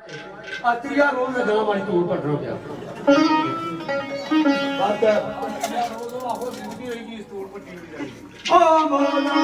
अतिया रोज में गांव वाली टूर पटना गया बात रोज आहो ड्यूटी होगी इस टूर पर टीवी जाएगी ओ मौला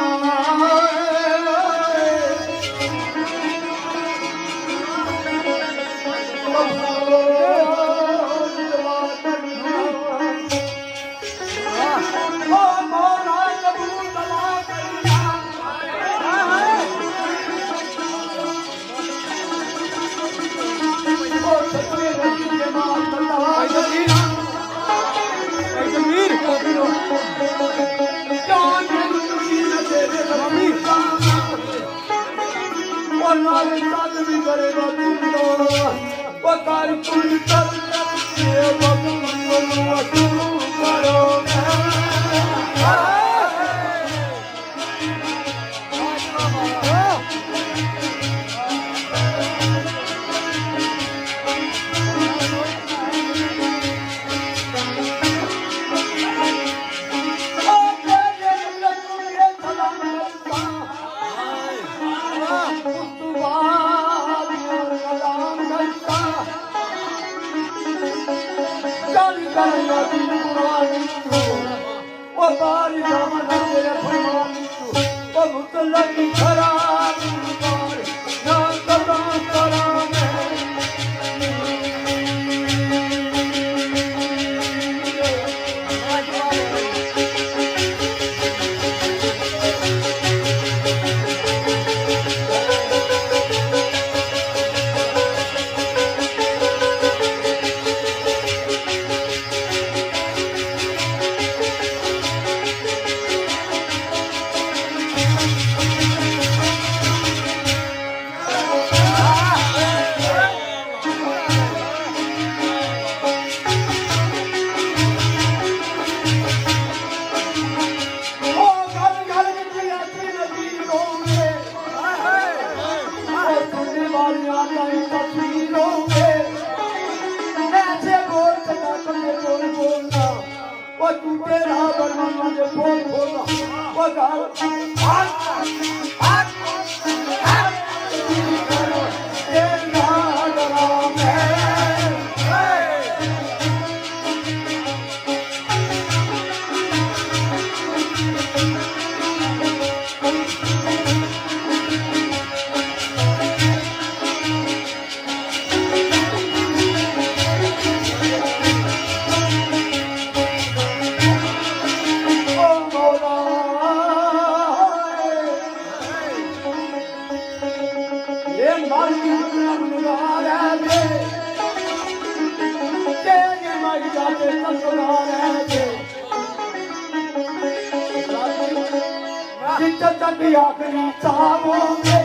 आखिरी चाहोगे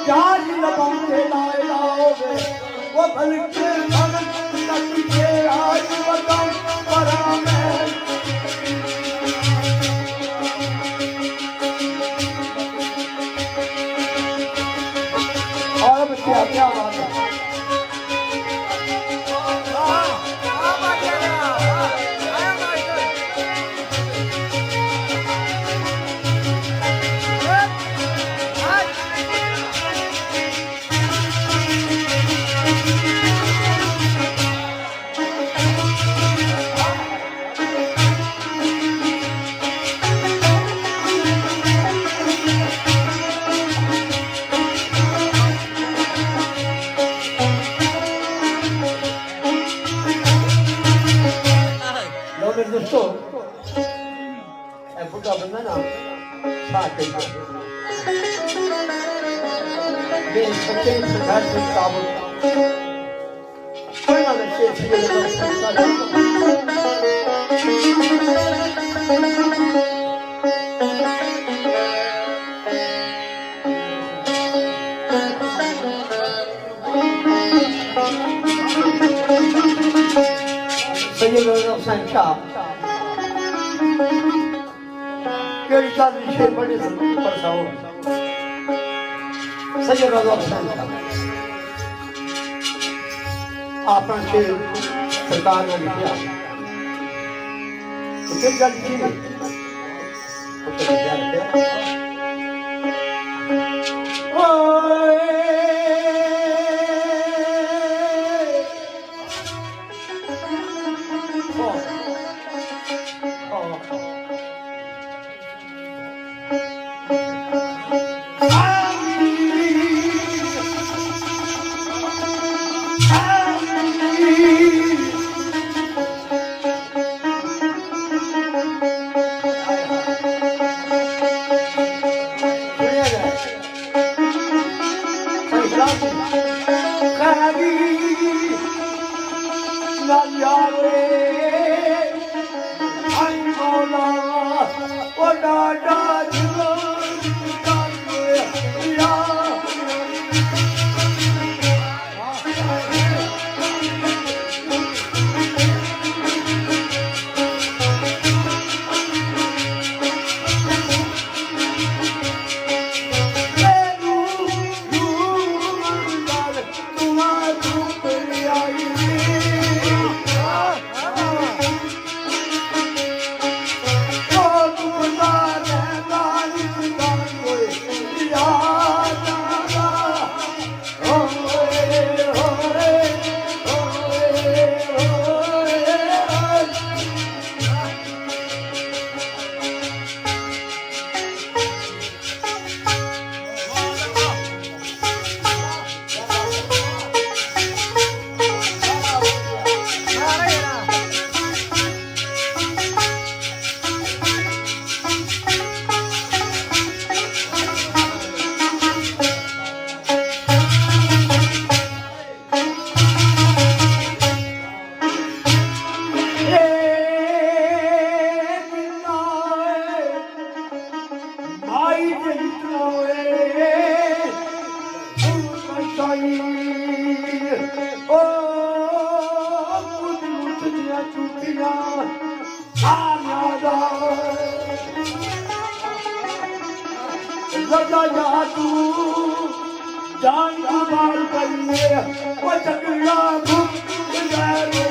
यार लगाते लाए लाओगे वो बल्कि के आज बताओ परा मैं और बच्चे क्या बात है दोस्तों फुटा बंदा ना साथ ये बच्चे सरकार से काबू कोई ना बच्चे संख्या केड़ी का विषय बड़े पर जाओ सही रहा संख्या आपन के सरकार ने लिखा तो फिर जब की तो विचार है खैरी ना यारे आई मौला ओ डाडा जिलो या जान कुमार करिए वो चकला भूख जाए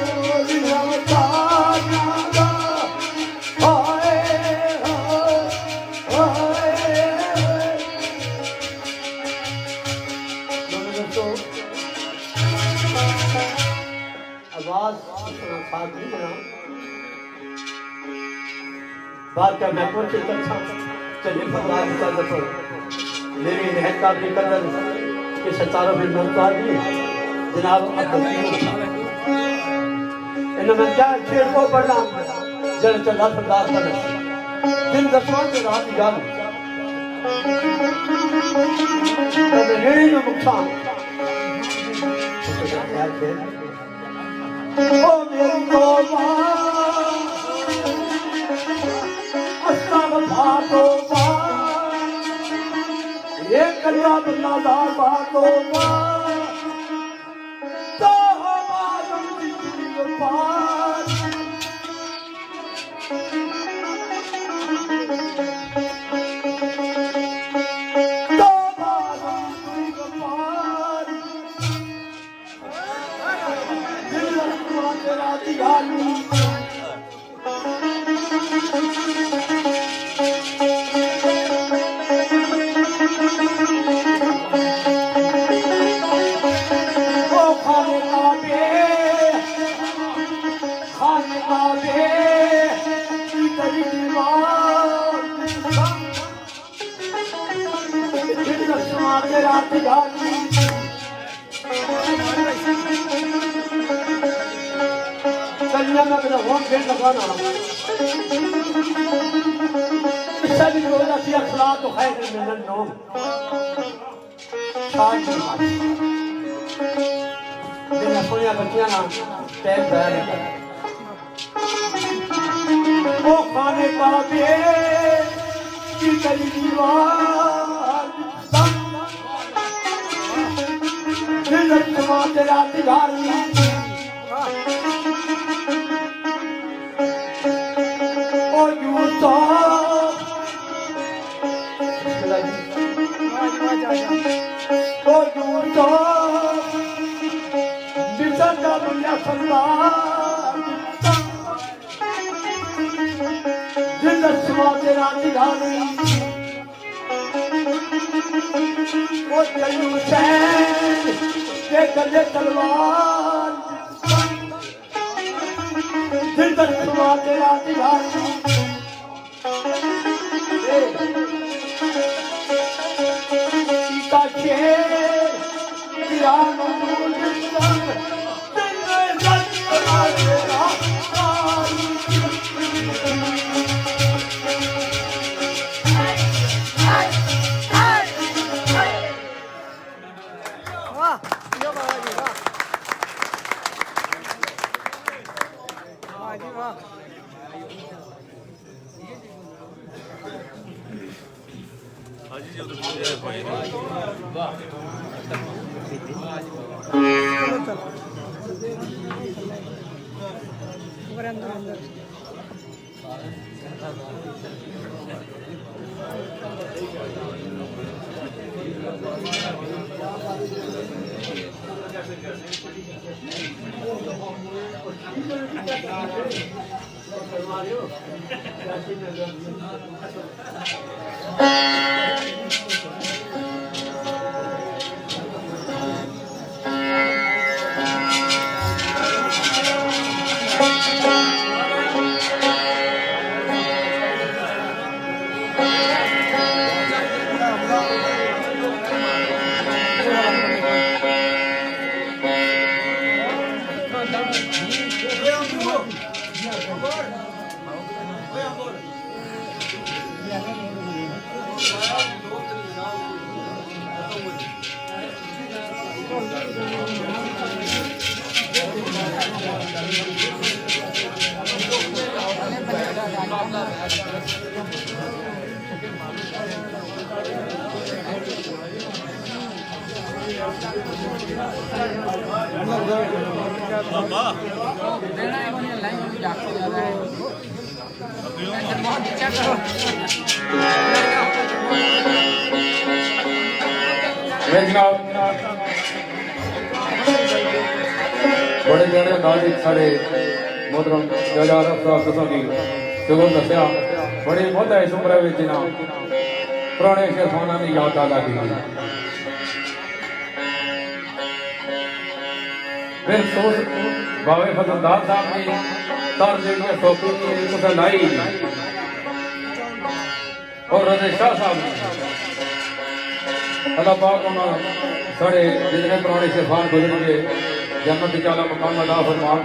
आवाज साथ नहीं बना बात का मैं पहुंचे चलिए भगवान का दफर मेरी रहता की कदर के सतारों में नौता दी जनाब इन्होंने क्या शेर को बढ़ना जल चला सरदार कर दिन दसवां के रात जान रेड़ी में मुक्ता ओ मेरी तौबा अस्तागफा तौबा ये कलिया बन्नादार बातों तो हमारा पार तो हमारा पार दिल तेरा दिगानी कलिया में मेरा होम गेट लगाना इससे भी रोजा की अखलाक तो खैर मिलन नो मेरा सोनिया बच्चियां ना टैग बैर वो खाने का भी की करी दीवार दिल जमा तेरा दिगारी ओ यू तो ओ यू तो बिसंगा दुनिया सरदार दिल जमा तेरा दिगारी ओ चलू सैन के गले तलवार दिल जमा तेरा दिगारी का शेर किरान वाह बड़े जाने नाजिक साढ़े मोहतरम जजा रफ साहब दसांगी सुगम दसिया बड़े बहुत है इस उम्र में जिन्हें पुराने शेरखाना की याद ताज़ा की फिर सोच बावे फजलदार साहब ने तर जी सोपी की लाई और रजे शाह साहब ने अल्लाह पाक उन्होंने साढ़े जितने पुराने शेरखान गुजर गए जन्नत चाला मकान अदा फरमान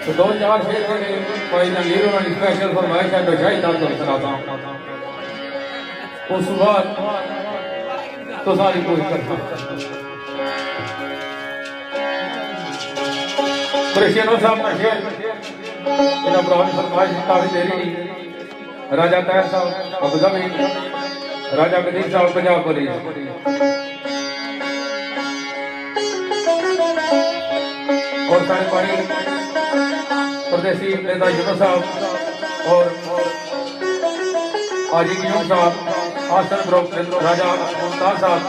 तो 2-4 शेर के भाई जंगीर उन्होंने स्पेशल फरमाइश है तो शाही ताज को सुनाता हूँ उस बाद तो सारी कोशिश करता क्रिश्चियनों साहब का शेर इन्हें पुरानी फरमाइश काफी देरी राजा तैर साहब अबू धाबी राजा कदीर साहब पंजाब पुलिस और सारे पानी परदेसी नेता यूनुस साहब और आजी यूनुस साहब आसन ग्रुप राजा मुमताज साहब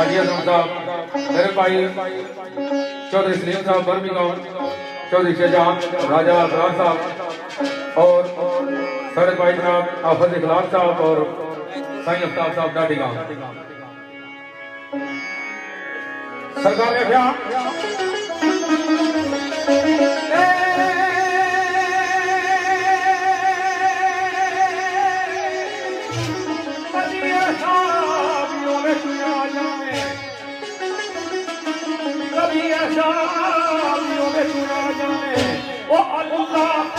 आजी आजम साहब मेरे भाई चौधरी सलीम साहब बर्मिंघम चौधरी शहजान राजा अबरार साहब और सारे भाई जनाब आफज इखलास साहब और साईं अफ्ताब साहब डाडी गांव सरकार ने क्या कभी ऐसा ओ अल्लाह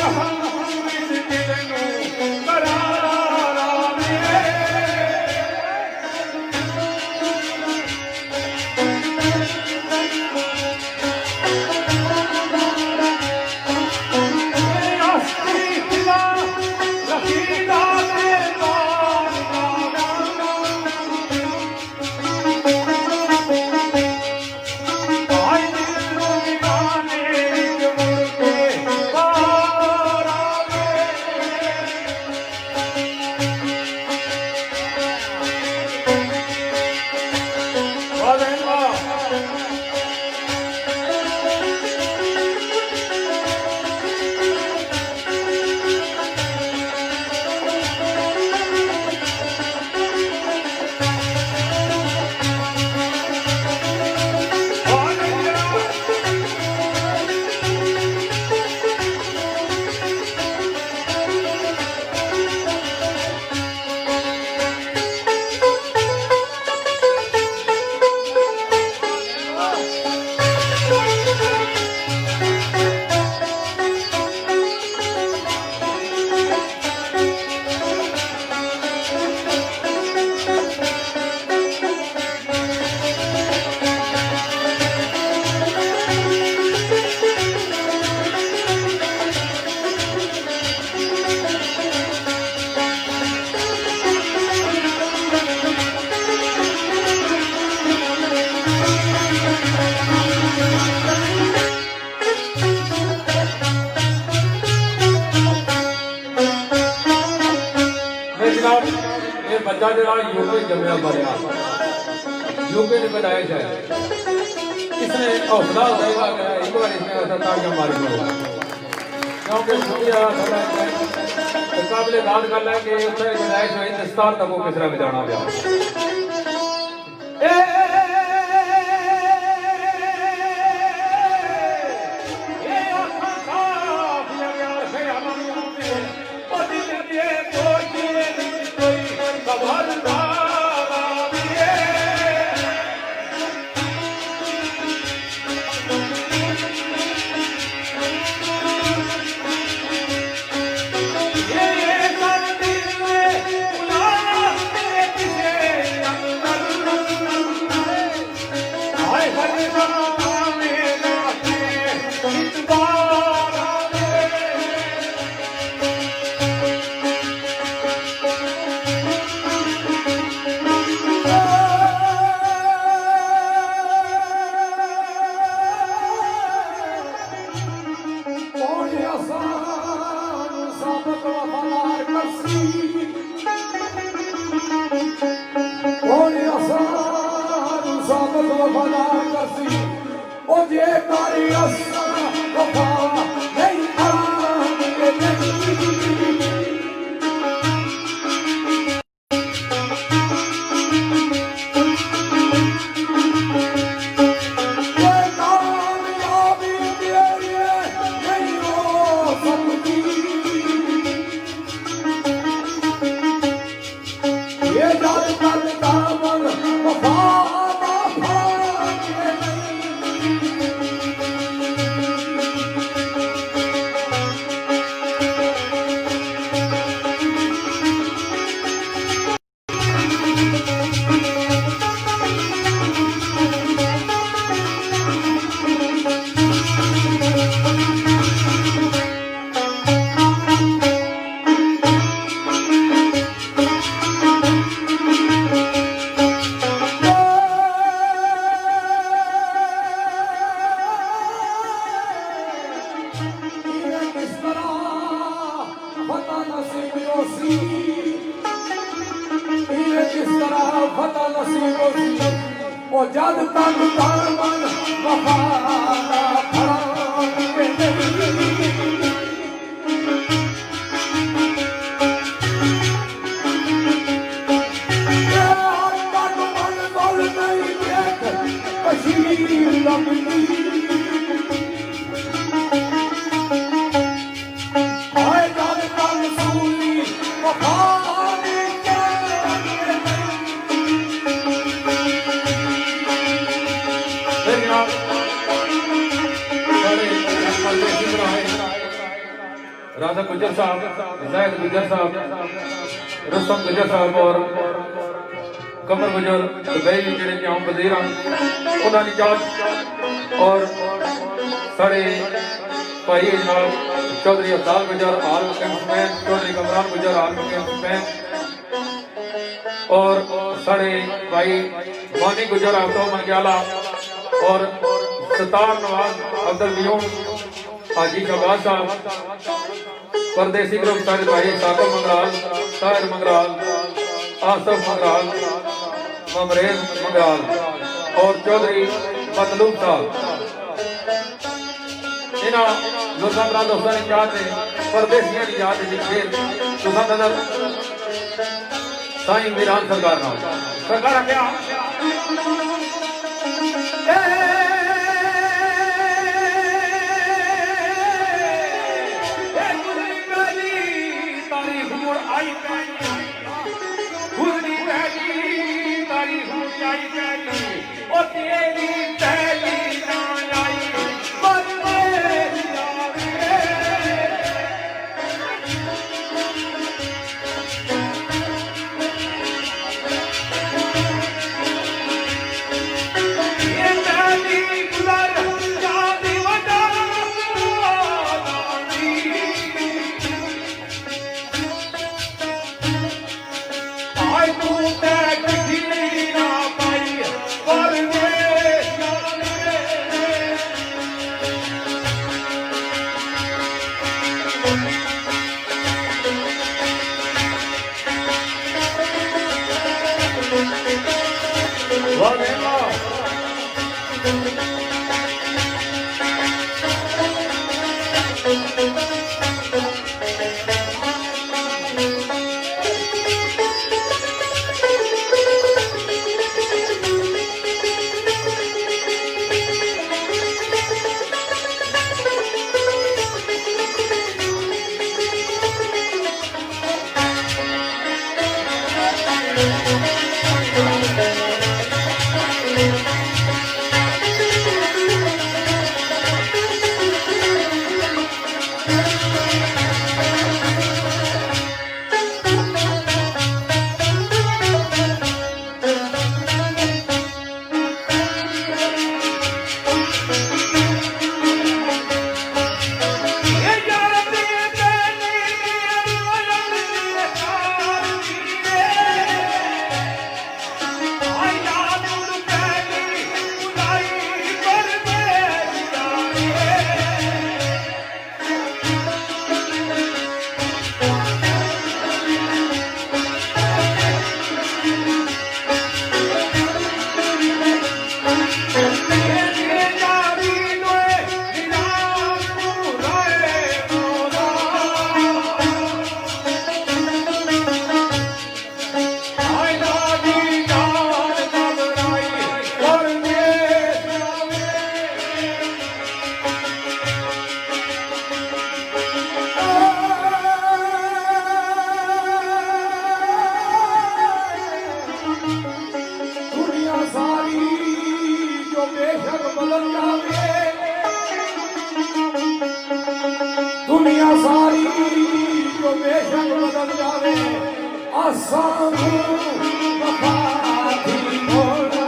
बच्चा जरा यूके जमया मरिया यूके ने बनाया जाए इसने हौसला देगा एक बार इसने ऐसा ताजा मार क्योंकि शुक्रिया काबिल दाद गल है कि उत्थे गुजाइश हुई दस्तार तक किस तरह बजाना पिया राधा गुजर साहब, जैद गुजर साहब, रुस्तम गुजर साहब और कमर गुजर दुबई जिहड़े कि आम वजीर हैं उन्हां दी जात और साढ़े भाई जनाब चौधरी अब्दाल गुजर आल मुकीम हुसैन, चौधरी कमरान गुजर आल मुकीम हुसैन और साढ़े भाई मानी गुजर अब्दुल मंग्याला और सतार नवाज अब्दुल मियून हाजी शहबाज साहब, परदेसी ग्रुप सारे भाई साकर मंगराल, ताहिर मंगराल, आसफ मंगराल, ममरेज मंगराल और चौधरी मतलूब साहब इन्हां लोकां भरा दोस्तां दी याद ने परदेसियां दी याद च शेर तुसां नजर साईं मीरान सरकार नाल सरकार क्या बदल जावे दुनिया सारी तो बेशक बदल जावे आसान वफा थी मोड़ा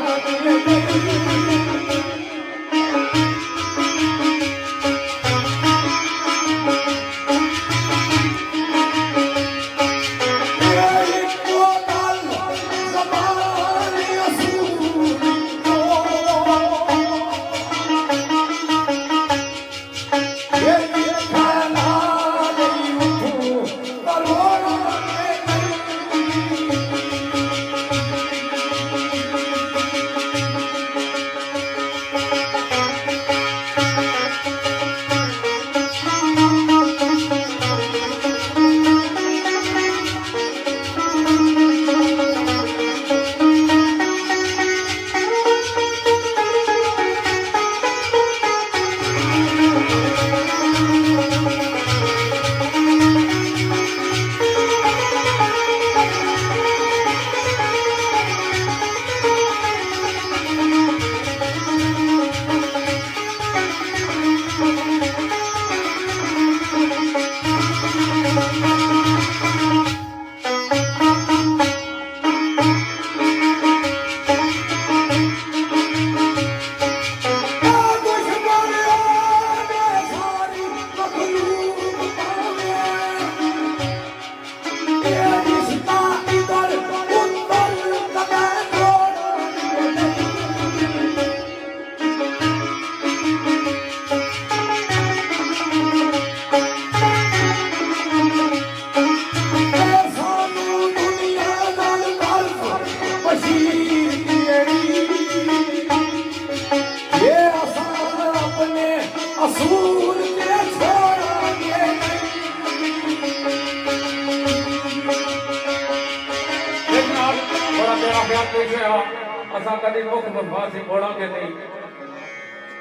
असा कभी मुख मुफासी मोड़ांगे नहीं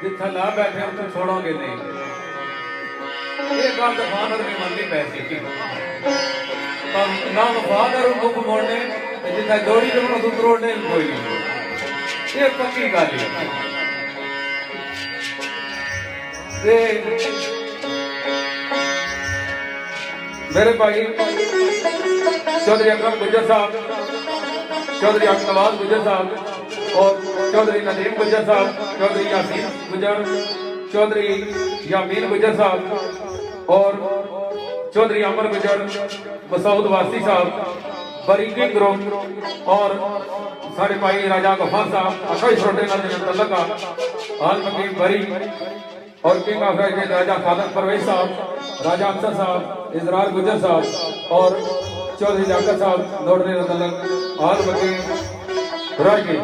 जिथे ला बैठे उसे छोड़ोगे नहीं ये गल वफादर नहीं मननी पैसी ना वफादर मुख मोड़ने जिथे जोड़ी जमनो तू तोड़ने कोई नहीं ये पक्की गल है मेरे भाई चौधरी अकरम गुज्जर साहब चौधरी अब्दुल गुज्जर साहब और चौधरी नदीम गुज्जर साहब चौधरी यासीन गुज्जर चौधरी यामीन गुज्जर साहब और चौधरी अमर गुज्जर मसूद वासी साहब बरीकी ग्रुप और साढ़े भाई राजा गफार साहब अशोक छोटे तलका हाल मकीम बरी और किंग ऑफ राजा खादर परवेज साहब राजा अफसर साहब इजरार गुज्जर साहब और चौधरी जाकर साहब दौड़ने हाल मकीम राजी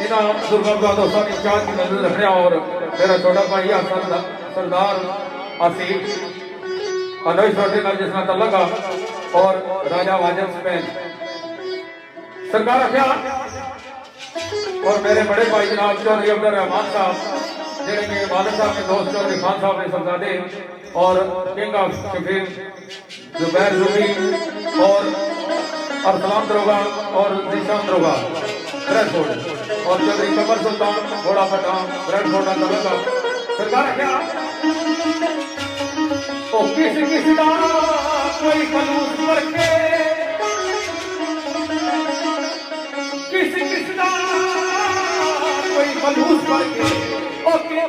इन दुर्गा दोस्तों की चार की नजर रखने और मेरा छोटा भाई सरदार आसिफ अनोश छोटे जिसना तलका और राजा वाजद स्पेन सरकार रखा और मेरे बड़े भाई जनाब चौधरी अब्दुल रहमान साहब जेडे के वालिद साहब के दोस्त चौधरी खान साहब ने सरदादे और king of Shafeer Zubair Ruby और अरसलान दरोगा और जीशान दरोगा ब्रेडफोर्ड और चौधरी कमर सुल्तान घोड़ा पठान ब्रेडफोर्ड का तलका सरकार क्या ओ किसी का कोई खलूस करके किसी का कोई खलूस करके ओके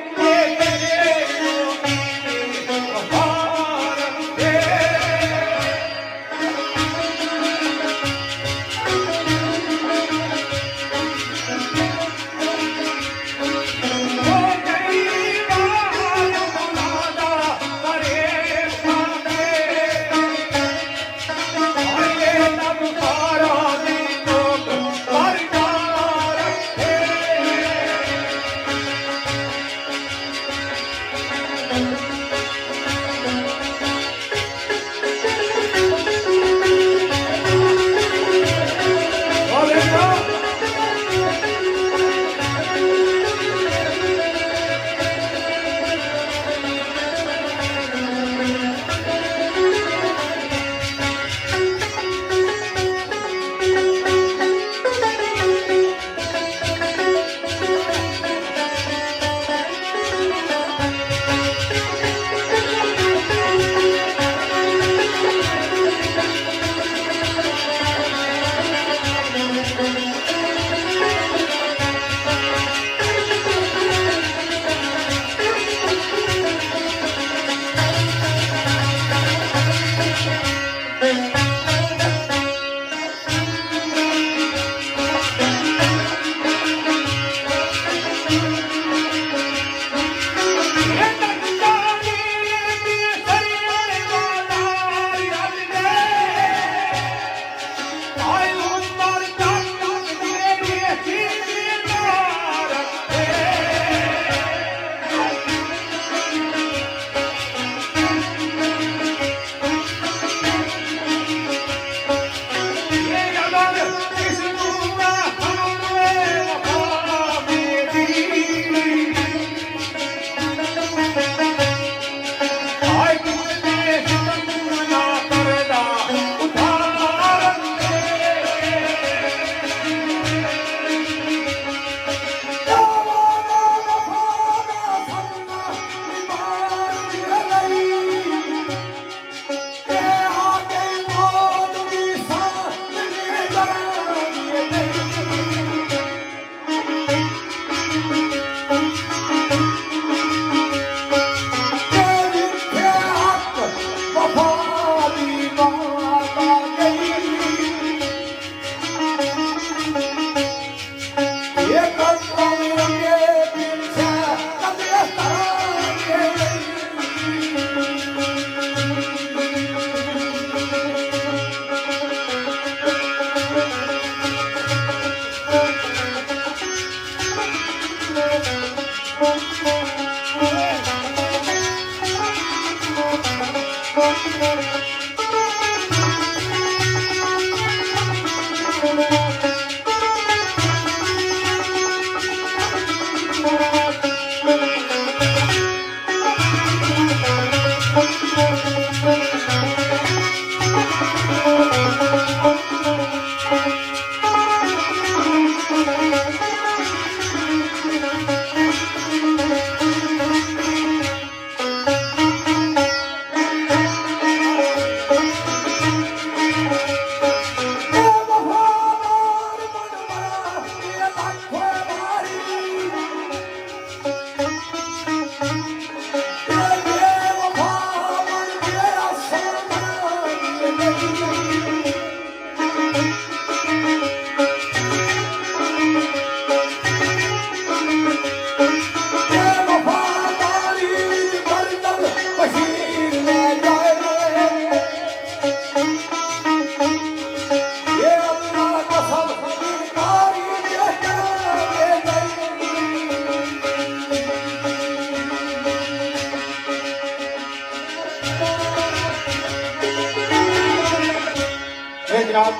जनाब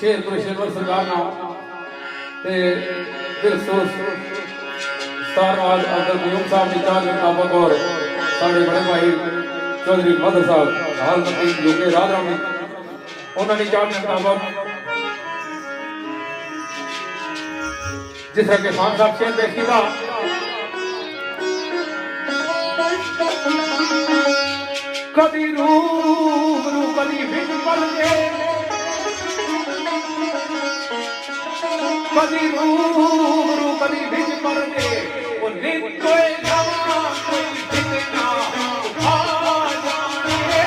शेरपुर शेरवर सरकार नाम ते दिल सोच स्टारवाज अब्दुल कयूम साहब निचार मुताबिक और साढ़े बड़े भाई चौधरी मदर साहब हाल मंत्री यूके राज रामी उन्होंने चार मुताबिक जिस तरह के खान साहब शेर पेश किया कभी रूबरू कभी बिन पल के कभी रूबरू कभी बिन पल के वो नित कोई नवा कोई बिना आ जाने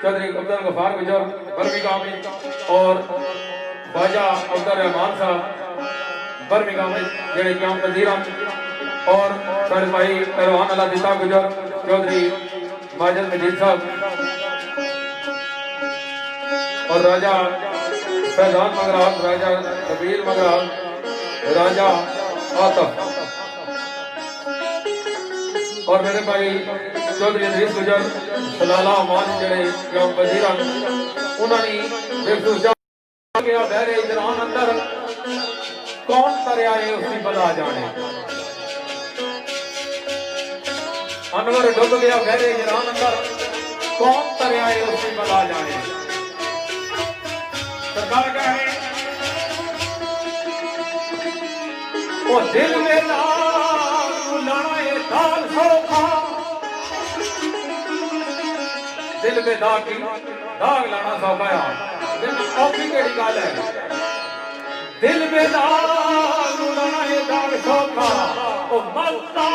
चौधरी अब्दुल गफार गुजर बर्मिंघम और ख्वाजा अब्दुल रहमान साहब बर्मिंघम जेड़े क्याम वजीर और सारे भाई पहलवान अला दिता गुजर चौधरी माजिद मजीद साहब और राजा फैजान मगराल, राजा कबीर मगराल, राजा आतफ और मेरे भाई चौधरी अजीज गुजर सलाला अमान जड़े क्यों वजीरा उन्होंने बेखुशा गया बहरे इजरान अंदर कौन तरया है उसकी बला जाने अनवर डुब गया बहरे इजरान अंदर कौन तरया है उसकी बला जाने। सरकार क्या है वो दिल में लाना दाल सौखा दिल में दाग लाना सौखा दिल औखी केड़ी गल है दिल बेदार उड़ाए दार ठोका ओ मत्ता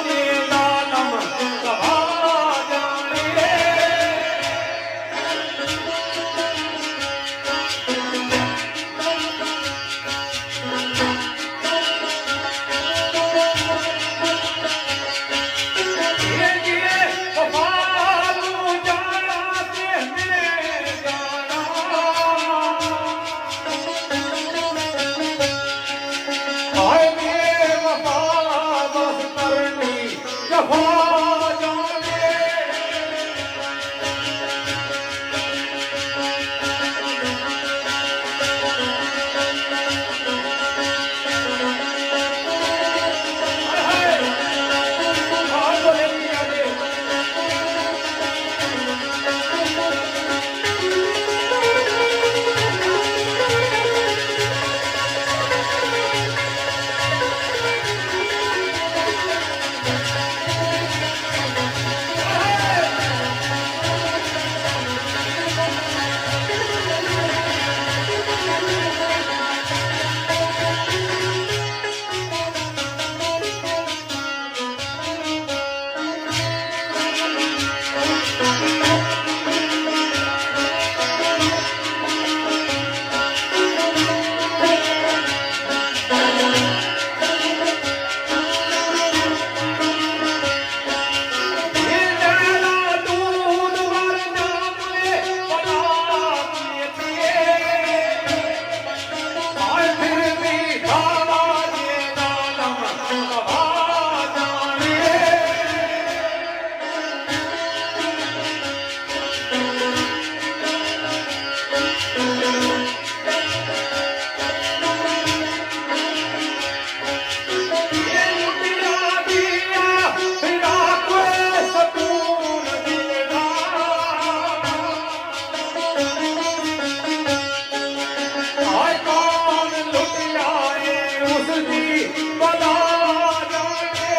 दे दालम कहा जाने ये जिए वफालू जाना से मैं जाना आए मेरे वफा बस करनी जफा जाने हाय बोले पिया दे ये जाना दूध वरना मुझे बना पिए पिए आए फिर भी धावा ये दालम कहा जाने ये लुटिया दिया फिरा कोई सकून मिलेगा आए कौन लुटिया उसकी बता जाने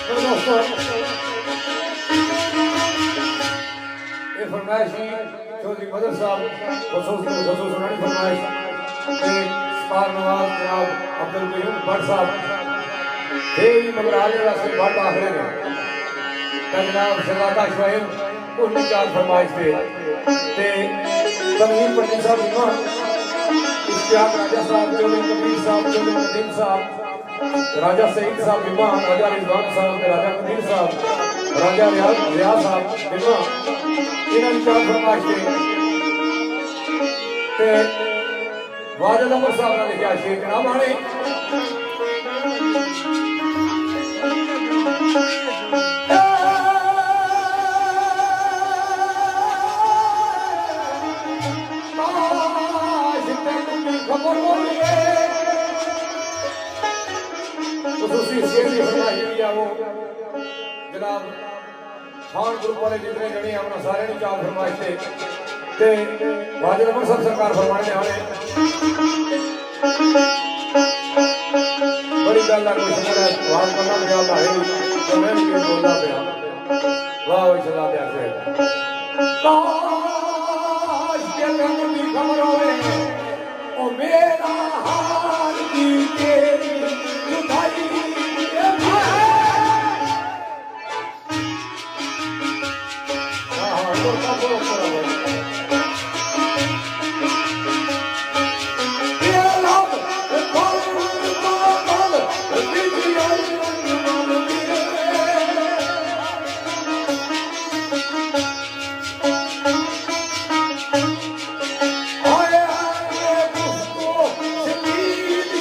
तो दोस्तों ये फरमाइश ही चौधरी मदर साहब खसूस सुनानी फरमाइश स्टार नवाज जनाब अब्दुल कयूम भट्ट साहब ये भी मगर आले रास्ते भट्ट आखिर ने जनाब शहजादा शुआइब उन्नी चार फरमाइश पे तमीर पंडित साहब इमाम इश्तियाक राजा साहब चौधरी कबीर साहब चौधरी नदीम साहब राजा सईद साहब इमाम राजा रिजवान साहब राजा कबीर साहब राजा रियाज साहब इमाम इन्होंने चार फरमाइश पे वाजद अमर साहब ने लिखा शेर जनाब आने खबर हो खुसूसी शेर की फरमाइश भी है वो जनाब खान ग्रुप वाले जितने जने हैं उन्होंने सारे ने चार फरमाइश ते वाजिद अमर साहब सरकार फरमाने आने बड़ी गल है कोई समझ है वाह करना ख्याल है तो मैं भी बोलना पे वाह चला दिया से काश के कभी खबर होवे ओ मेरा हाल की तेरी जुदाई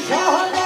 शाह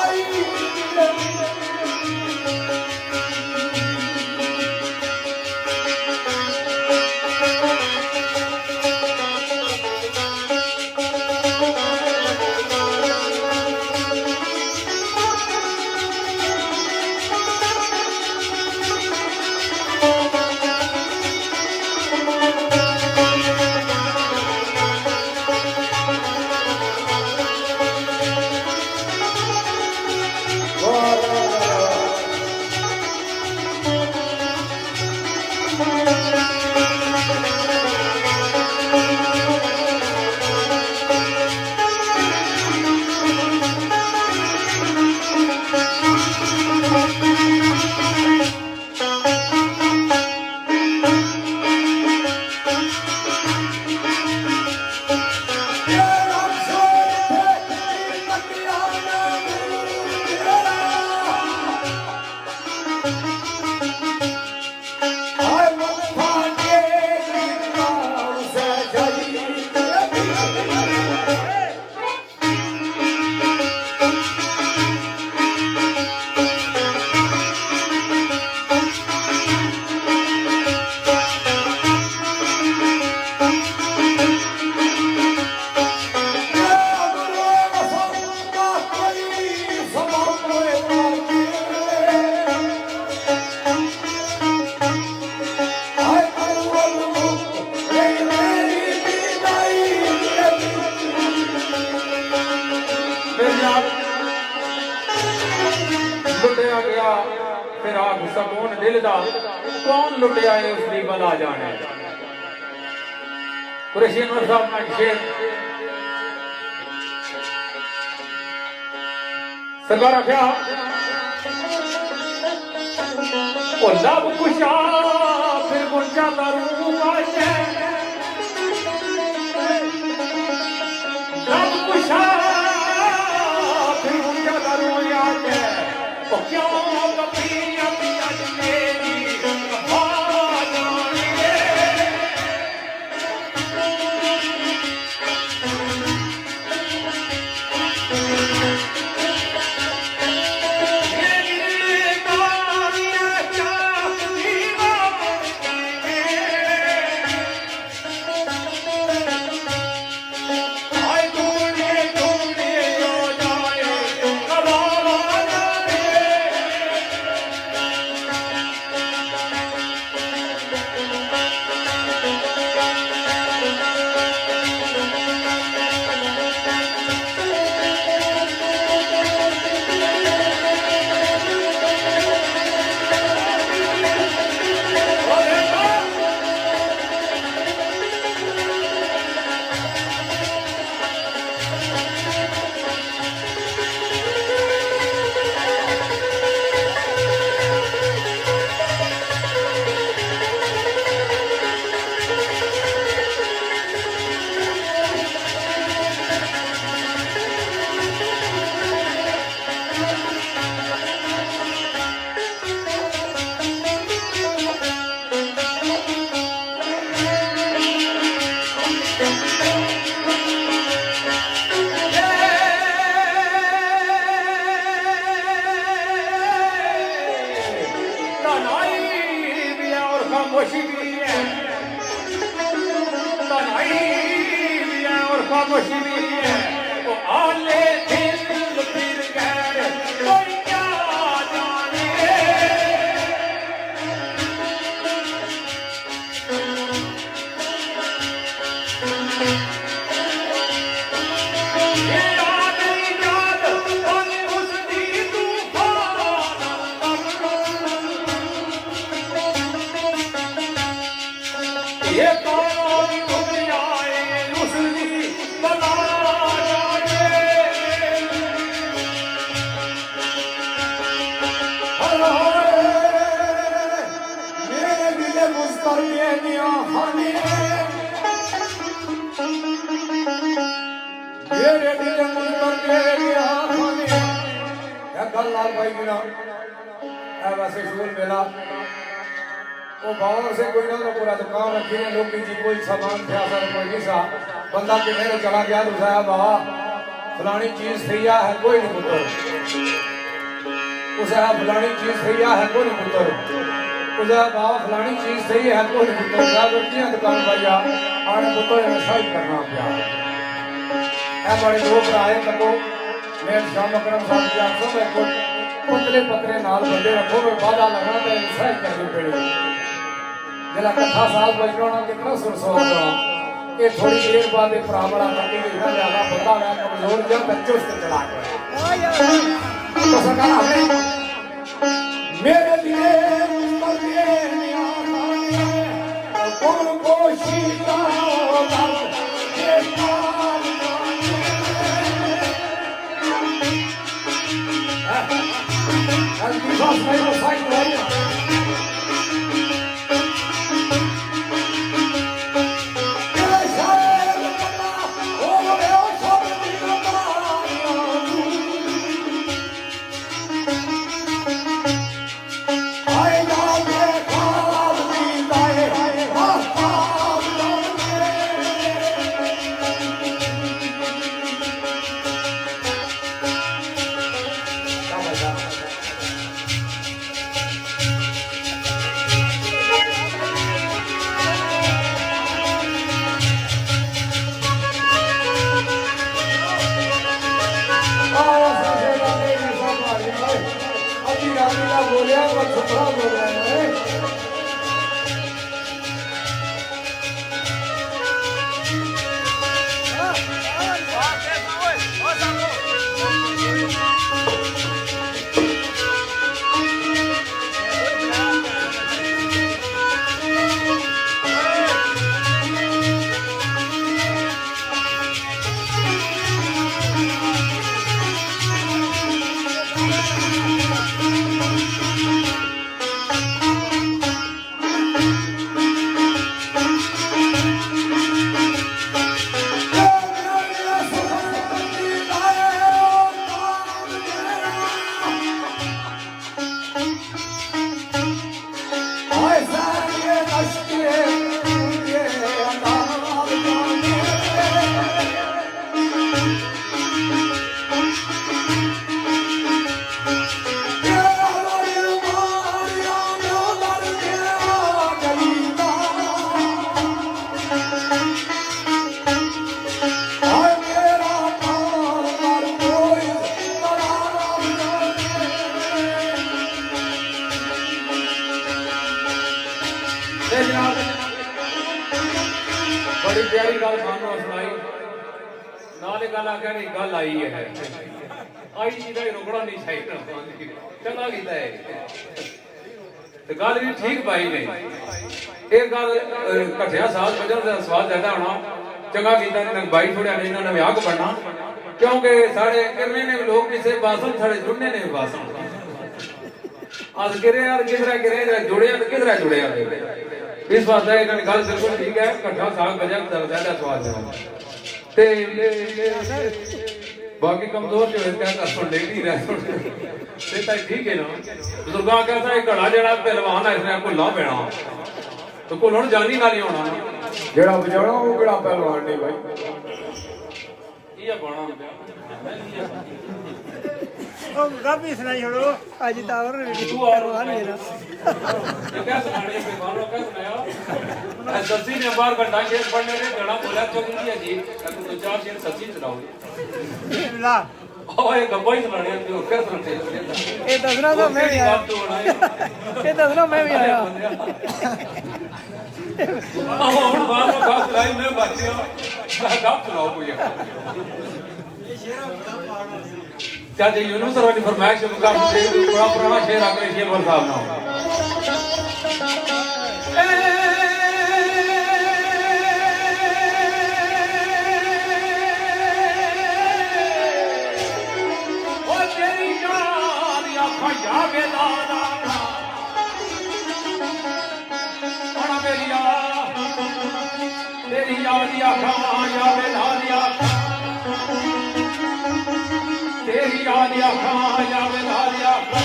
लुटिया गया फिर आग सकून दिल दा कौन लुटिया है उसकी बला जाने कुरैशी अनवर साहब का शेर सरकार आख्या ओ लब कुशा फिर गुंजा दारू आए लब कुशा फिर गुंजा दारू आए ओ क्यों कपिया पिया मेरी खामोशी भी है तन्हाई भी है और खामोशी भी है वो आले दिल फिर गए कोई क्या जाने ये याद आने उसकी तूफान ये कौन घूम आए उसकी बता मेरे दिल मुस्तरिया खाने मेरे दिल मुस्तरिया खाने गल लाल भाई गिरा वैसे शूल मेला वो बाहर से कोई ना पूरा दुकान रखी है लोग जी कोई सामान थे सर कोई नहीं सा बंदा किन्ने चला गया तो साहब बाबा फलानी चीज थी है कोई नहीं पुत्र उसे फलानी चीज थी है कोई नहीं पुत्र उसे बाबा फलानी चीज थी है कोई नहीं पुत्र साहब रखी दुकान भैया आने पुत्र नशा ही करना पिया है बड़े दो भराए तको मैं शाम अकरम साहब की आंखों में को पतले पतले नाल बंदे रखो में बाधा लगना तो नशा ही करनी पड़ेगी जिला कथा साल बजना कितना सुरसो ये थोड़ी देर बाद एक प्रावड़ा करके इतना ज्यादा बंदा है कमजोर या बच्चों से चला गया तो सरकार हमने मेरे लिए कौन कोशिश बोलिया छुपा बोल रहे हैं जनाब बड़ी प्यारी गल सानू सुनाई नाल गल आख्या नहीं गल आई है आई चीज का रुकना नहीं चाहिए चंगा कीता है ते गल भी ठीक पाई ने ये गल घटिया साथ बजन का स्वाद ज्यादा होना चंगा कीता ने बाई थोड़ा ने इन्होंने विआह को बनना क्योंकि साढ़े किरने ने लोग किसे बासन साढ़े जुड़ने ने बासन आज गिरे यार किधर गिरे जुड़े किधर जुड़े इस वास्ते इन्होंने गल बिल्कुल ठीक है घटा साग बजा ज्यादा स्वाद है ते बाकी कमजोर जो है क्या सुन ले नहीं रहा ते ताई ठीक है ना बुजुर्गां कहता है घड़ा जेड़ा पहलवान है इसने भुल्ला पैना तो कोल हुन जानी नाल ही होना जेड़ा बजाना वो केड़ा पहलवान नहीं भाई ये बाणा ओ गाबी सुनाई छोड़ो आज तावर तू और मेरा ये क्या सुनाने पे मानो क्या सुनाया सच्ची ने बार घंटा शेर पढ़ने ने घड़ा बोला चौकी जी तो दो चार शेर सच्ची सुनाओ ला ओ ये गप्पा ही सुनाने तो क्या सुनाते ये दसना तो मैं भी आया ये दसना मैं भी आया ਹੁਣ ਬਾਹਰ ਨੂੰ ਗਾਸ ਲਾਈ ਮੈਂ ਬਾਤੀਆਂ ਗਾਪ ਸੁਣਾਓ ਕੋਈ ਚਾਚਾ ਯੂਨਸ ਸਰ ਨੇ ਫਰਮਾਇਸ਼ ਮੁਕਾ ਬੜਾ ਪੁਰਾਣਾ ਸ਼ੇਰ ਆ ਗਿਆ ਸ਼ੇਰਵਰ ਸਾਹਿਬ ਨਾਲ ਉਹ ਤੇਰੀ ਯਾਦ ਆਖਾਂ ਜਾਵੇ ਦਾਦਾ ਹੁਣ ਮੇਰੀ तेरी याद आखा यावे लाल आखा तेरी याद आखा यावे लाल आखा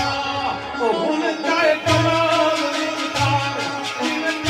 ओ हुन चाहे तमाम इंसान इन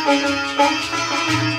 Thank you.